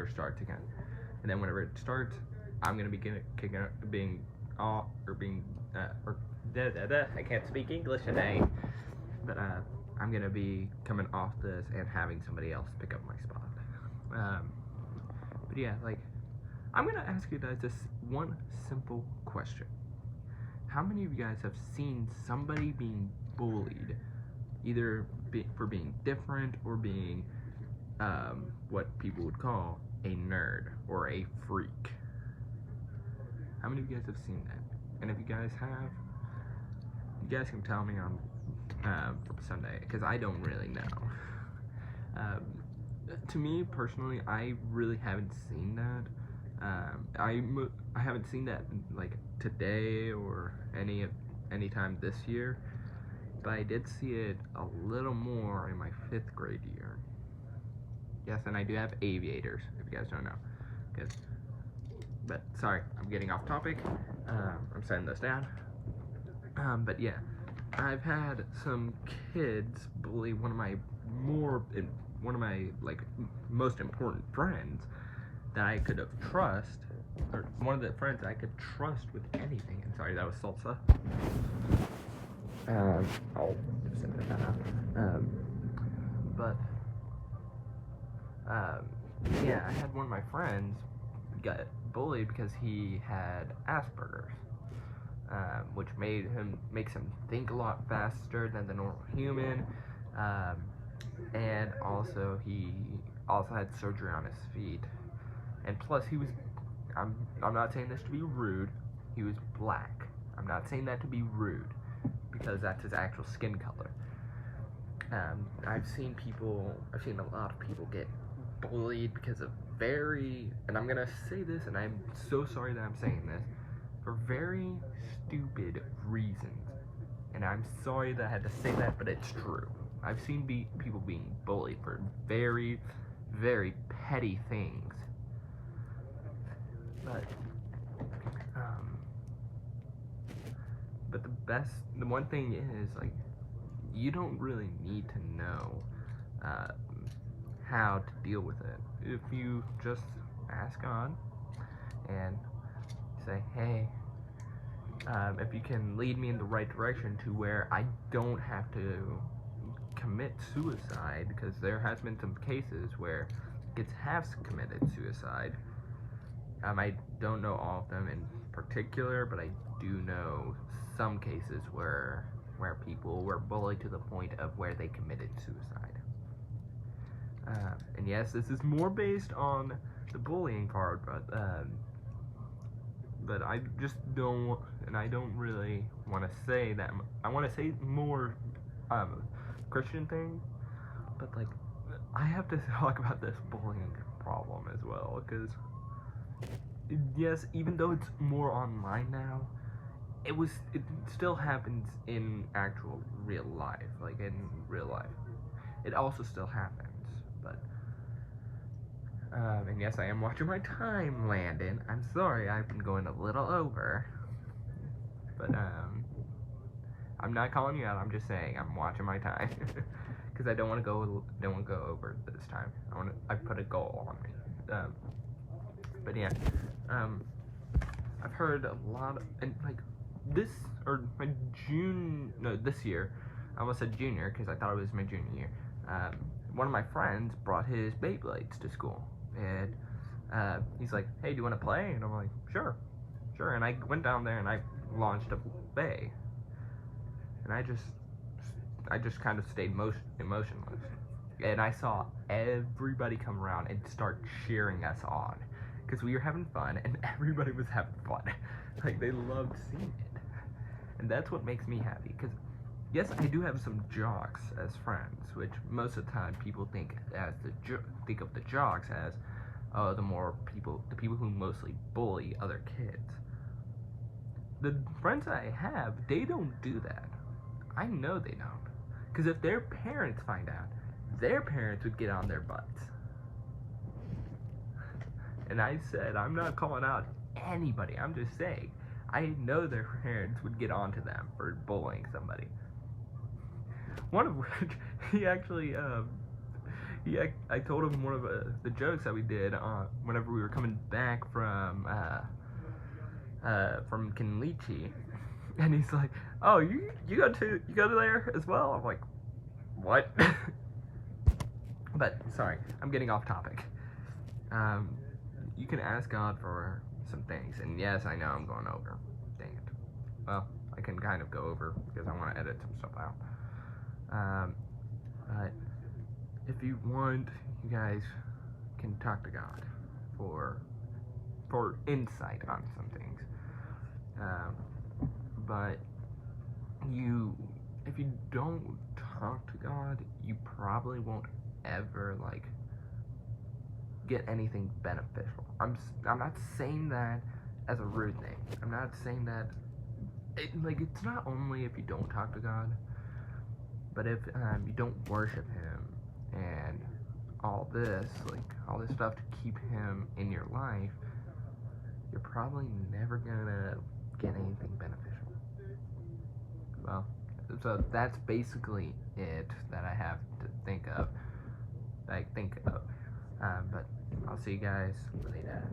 year starts again. And then whenever it starts, I'm gonna be being off or being or I can't speak English today, but I'm gonna be coming off this and having somebody else pick up my spot. But yeah, like, I'm gonna ask you guys this one simple question: how many of you guys have seen somebody being bullied, either for being different or being what people would call a nerd or a freak? How many of you guys have seen that? And if you guys have, you guys can tell me on Sunday, because I don't really know. To me personally, I really haven't seen that. I haven't seen that like today or any time this year, but I did see it a little more in my 5th grade year. Yes, and I do have aviators, if you guys don't know. But sorry, I'm getting off topic. I'm setting this down. But yeah, I've had some kids bully one of my like most important friends that I could have trust, or one of the friends that I could trust with anything. And sorry, that was salsa. I'll just send that out. Yeah, I had one of my friends get bullied because he had Asperger's, which makes him think a lot faster than the normal human, and also he had surgery on his feet, and plus he was, I'm not saying this to be rude, he was black. I'm not saying that to be rude, because that's his actual skin color. I've seen a lot of people get bullied because of and I'm gonna say this, and I'm so sorry that I'm saying this, for very stupid reasons. And I'm sorry that I had to say that, but it's true. I've seen people being bullied for very, very petty things. But the one thing is, like, you don't really need to know how to deal with it. If you just ask God and say, hey, if you can lead me in the right direction to where I don't have to commit suicide, because there has been some cases where kids have committed suicide. I don't know all of them in particular, but I do know some cases where people were bullied to the point of where they committed suicide. And yes, this is more based on the bullying part, but I just don't, and I don't really want to say that. I want to say more Christian thing, but like, I have to talk about this bullying problem as well, because yes, even though it's more online now, it still happens in actual real life. Like, in real life, it also still happens. But and yes, I am watching my time, Landon. I'm sorry, I've been going a little over, but I'm not calling you out. I'm just saying I'm watching my time, because I don't want to go over this time. I put a goal on me. But yeah, I've heard a lot, and like this year, I almost said junior because I thought it was my junior year. One of my friends brought his Beyblades to school, and he's like, hey, do you want to play? And I'm like, sure. And I went down there and I launched a Bey, and I just kind of stayed emotionless, and I saw everybody come around and start cheering us on, because we were having fun and everybody was having fun. Like, they loved seeing it, and that's what makes me happy, because yes, I do have some jocks as friends, which most of the time people think of the jocks as the people who mostly bully other kids. The friends I have, they don't do that. I know they don't, because if their parents find out, their parents would get on their butts. And I said, I'm not calling out anybody, I'm just saying, I know their parents would get onto them for bullying somebody. One of which, he actually I told him one of the jokes that we did whenever we were coming back from Kinlichi, and he's like, "Oh, you go to there as well?" I'm like, "What?" But sorry, I'm getting off topic. You can ask God for some things, and yes, I know I'm going over. Dang it. Well, I can kind of go over because I want to edit some stuff out. But if you want, you guys can talk to God for insight on some things. But if you don't talk to God, you probably won't ever get anything beneficial. I'm not saying that as a rude thing. I'm not saying that it's not only if you don't talk to God, but if you don't worship Him and all this stuff to keep Him in your life, you're probably never gonna get anything beneficial. Well, so that's basically it that I have to think of. But I'll see you guys later.